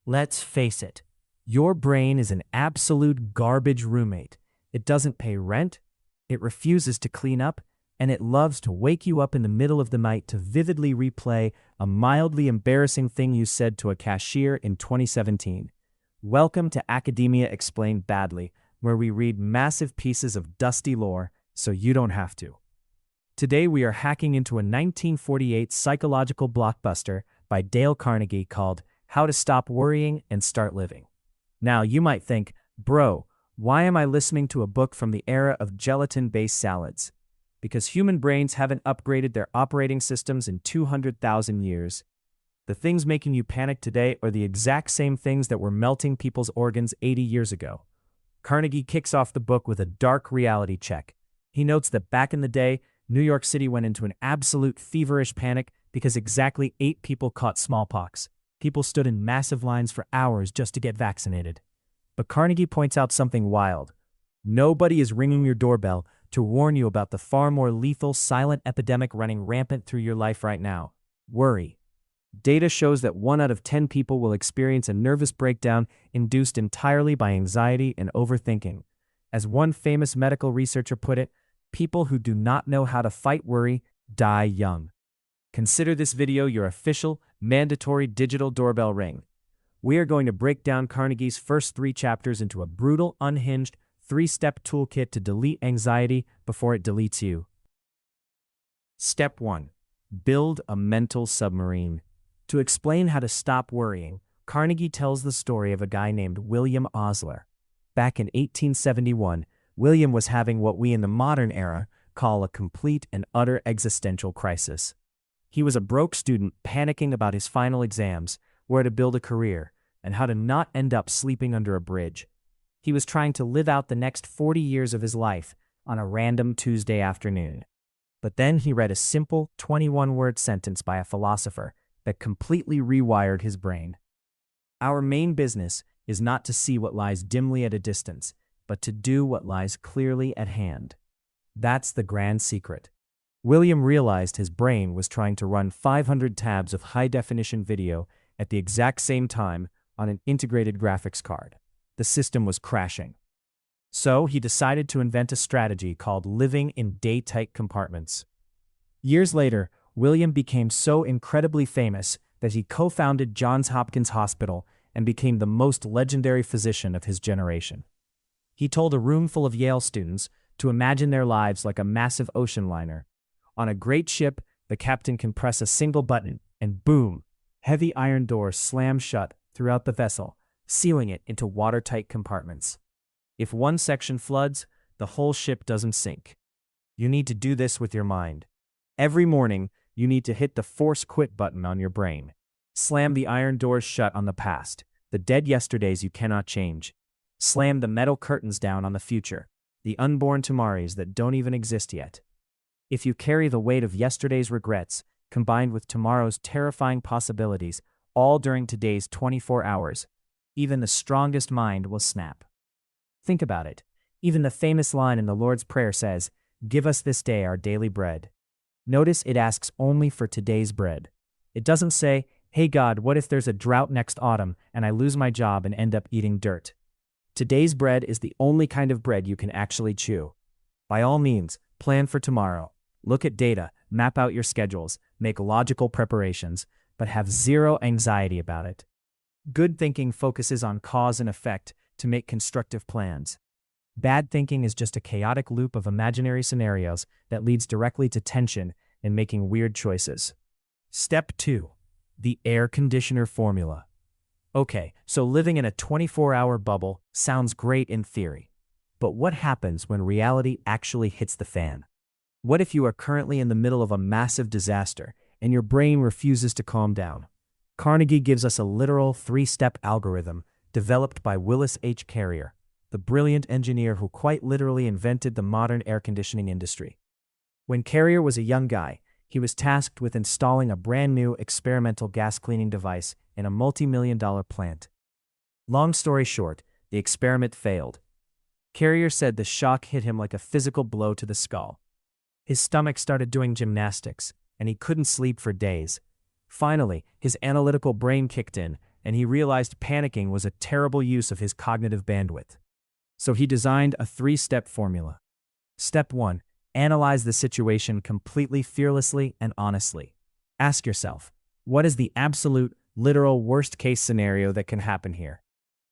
Let's face it, your brain is an absolute garbage roommate. It doesn't pay rent, it refuses to clean up, and it loves to wake you up in the middle of the night to vividly replay a mildly embarrassing thing you said to a cashier in 2017. Welcome to Academia Explained Badly, where we read massive pieces of dusty lore so you don't have to. Today we are hacking into a 1948 psychological blockbuster by Dale Carnegie called How to Stop Worrying and Start Living. Now you might think, bro, why am I listening to a book from the era of gelatin-based salads? Because human brains haven't upgraded their operating systems in 200,000 years. The things making you panic today are the exact same things that were melting people's organs 80 years ago. Carnegie kicks off the book with a dark reality check. He notes that back in the day, New York City went into an absolute feverish panic because exactly 8 people caught smallpox. People stood in massive lines for hours just to get vaccinated. But Carnegie points out something wild. Nobody is ringing your doorbell to warn you about the far more lethal silent epidemic running rampant through your life right now: worry. Data shows that 1 out of 10 people will experience a nervous breakdown induced entirely by anxiety and overthinking. As one famous medical researcher put it, people who do not know how to fight worry die young. Consider this video your official, mandatory digital doorbell ring. We are going to break down Carnegie's first 3 chapters into a brutal, unhinged, 3-step toolkit to delete anxiety before it deletes you. Step 1. Build a mental submarine. To explain how to stop worrying, Carnegie tells the story of a guy named William Osler. Back in 1871, William was having what we in the modern era call a complete and utter existential crisis. He was a broke student panicking about his final exams, where to build a career, and how to not end up sleeping under a bridge. He was trying to live out the next 40 years of his life on a random Tuesday afternoon. But then he read a simple 21-word sentence by a philosopher that completely rewired his brain. Our main business is not to see what lies dimly at a distance, but to do what lies clearly at hand. That's the grand secret. William realized his brain was trying to run 500 tabs of high-definition video at the exact same time on an integrated graphics card. The system was crashing. So he decided to invent a strategy called living in day-tight compartments. Years later, William became so incredibly famous that he co-founded Johns Hopkins Hospital and became the most legendary physician of his generation. He told a room full of Yale students to imagine their lives like a massive ocean liner. On a great ship, the captain can press a single button, and boom, heavy iron doors slam shut throughout the vessel, sealing it into watertight compartments. If one section floods, the whole ship doesn't sink. You need to do this with your mind. Every morning, you need to hit the force quit button on your brain. Slam the iron doors shut on the past, the dead yesterdays you cannot change. Slam the metal curtains down on the future, the unborn tomorrows that don't even exist yet. If you carry the weight of yesterday's regrets, combined with tomorrow's terrifying possibilities, all during today's 24 hours, even the strongest mind will snap. Think about it. Even the famous line in the Lord's Prayer says, "Give us this day our daily bread." Notice it asks only for today's bread. It doesn't say, "Hey God, what if there's a drought next autumn and I lose my job and end up eating dirt?" Today's bread is the only kind of bread you can actually chew. By all means, plan for tomorrow. Look at data, map out your schedules, make logical preparations, but have zero anxiety about it. Good thinking focuses on cause and effect to make constructive plans. Bad thinking is just a chaotic loop of imaginary scenarios that leads directly to tension and making weird choices. Step 2. The air conditioner formula. Okay, so living in a 24-hour bubble sounds great in theory. But what happens when reality actually hits the fan? What if you are currently in the middle of a massive disaster and your brain refuses to calm down? Carnegie gives us a literal 3-step algorithm developed by Willis H. Carrier, the brilliant engineer who quite literally invented the modern air conditioning industry. When Carrier was a young guy, he was tasked with installing a brand new experimental gas cleaning device in a multi-million-dollar plant. Long story short, the experiment failed. Carrier said the shock hit him like a physical blow to the skull. His stomach started doing gymnastics, and he couldn't sleep for days. Finally, his analytical brain kicked in, and he realized panicking was a terrible use of his cognitive bandwidth. So he designed a 3-step formula. Step 1. Analyze the situation completely fearlessly and honestly. Ask yourself, what is the absolute, literal worst-case scenario that can happen here?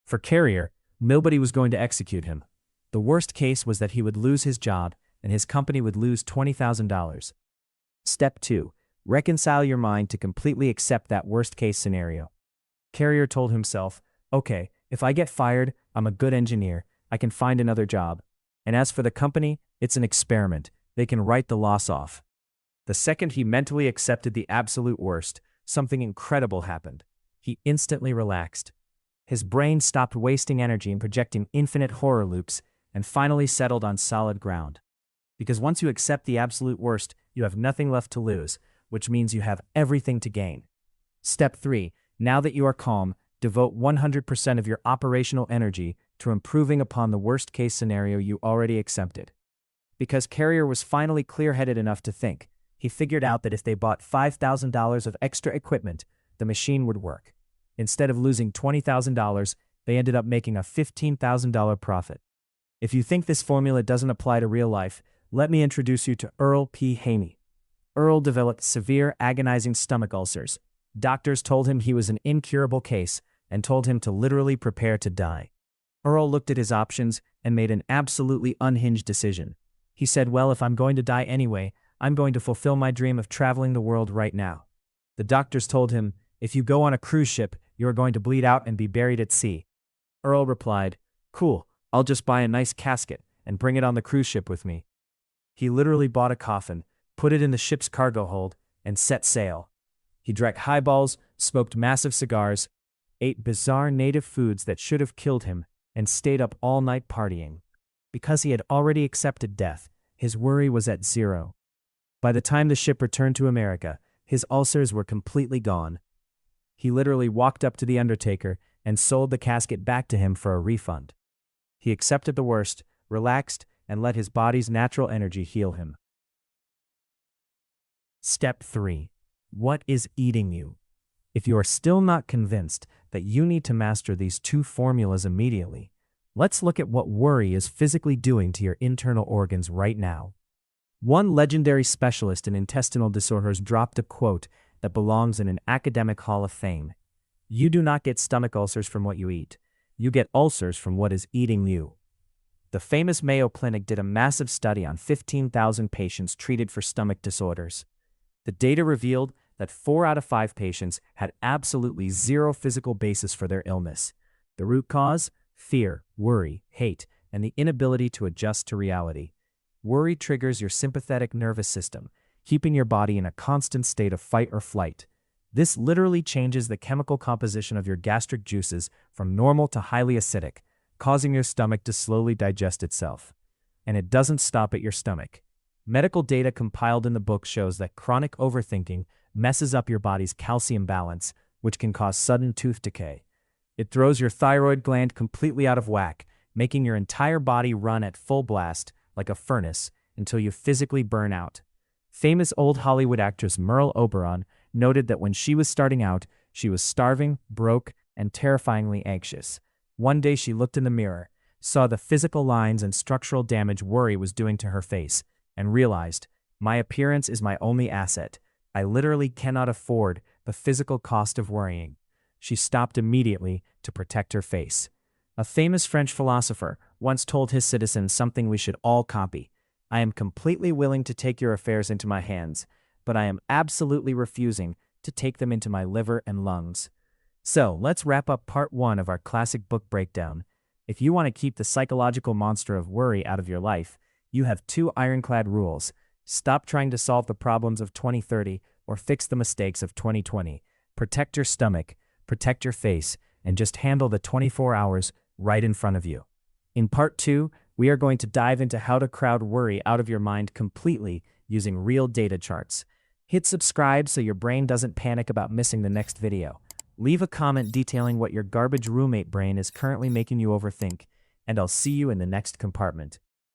For Carrier, nobody was going to execute him. The worst case was that he would lose his job and his company would lose $20,000. Step 2. Reconcile your mind to completely accept that worst-case scenario. Carrier told himself, okay, if I get fired, I'm a good engineer, I can find another job. And as for the company, it's an experiment, they can write the loss off. The second he mentally accepted the absolute worst, something incredible happened. He instantly relaxed. His brain stopped wasting energy and projecting infinite horror loops and finally settled on solid ground. Because once you accept the absolute worst, you have nothing left to lose, which means you have everything to gain. Step 3. Now that you are calm, devote 100% of your operational energy to improving upon the worst-case scenario you already accepted. Because Carrier was finally clear-headed enough to think, he figured out that if they bought $5,000 of extra equipment, the machine would work. Instead of losing $20,000, they ended up making a $15,000 profit. If you think this formula doesn't apply to real life, let me introduce you to Earl P. Haney. Earl developed severe, agonizing stomach ulcers. Doctors told him he was an incurable case and told him to literally prepare to die. Earl looked at his options and made an absolutely unhinged decision. He said, well, if I'm going to die anyway, I'm going to fulfill my dream of traveling the world right now. The doctors told him, if you go on a cruise ship, you are going to bleed out and be buried at sea. Earl replied, cool, I'll just buy a nice casket and bring it on the cruise ship with me. He literally bought a coffin, put it in the ship's cargo hold, and set sail. He drank highballs, smoked massive cigars, ate bizarre native foods that should have killed him, and stayed up all night partying. Because he had already accepted death, his worry was at zero. By the time the ship returned to America, his ulcers were completely gone. He literally walked up to the undertaker and sold the casket back to him for a refund. He accepted the worst, relaxed, and let his body's natural energy heal him. Step 3. What is eating you? If you are still not convinced that you need to master these 2 formulas immediately, let's look at what worry is physically doing to your internal organs right now. One legendary specialist in intestinal disorders dropped a quote that belongs in an academic hall of fame. You do not get stomach ulcers from what you eat. You get ulcers from what is eating you. The famous Mayo Clinic did a massive study on 15,000 patients treated for stomach disorders. The data revealed that 4 out of 5 patients had absolutely zero physical basis for their illness. The root cause? Fear, worry, hate, and the inability to adjust to reality. Worry triggers your sympathetic nervous system, keeping your body in a constant state of fight or flight. This literally changes the chemical composition of your gastric juices from normal to highly acidic, causing your stomach to slowly digest itself. And it doesn't stop at your stomach. Medical data compiled in the book shows that chronic overthinking messes up your body's calcium balance, which can cause sudden tooth decay. It throws your thyroid gland completely out of whack, making your entire body run at full blast, like a furnace, until you physically burn out. Famous old Hollywood actress Merle Oberon noted that when she was starting out, she was starving, broke, and terrifyingly anxious. One day she looked in the mirror, saw the physical lines and structural damage worry was doing to her face, and realized, my appearance is my only asset. I literally cannot afford the physical cost of worrying. She stopped immediately to protect her face. A famous French philosopher once told his citizens something we should all copy. I am completely willing to take your affairs into my hands, but I am absolutely refusing to take them into my liver and lungs. So, let's wrap up part 1 of our classic book breakdown. If you want to keep the psychological monster of worry out of your life, you have 2 ironclad rules. Stop trying to solve the problems of 2030 or fix the mistakes of 2020. Protect your stomach, protect your face, and just handle the 24 hours right in front of you. In part 2, we are going to dive into how to crowd worry out of your mind completely using real data charts. Hit subscribe so your brain doesn't panic about missing the next video. Leave a comment detailing what your garbage roommate brain is currently making you overthink, and I'll see you in the next compartment.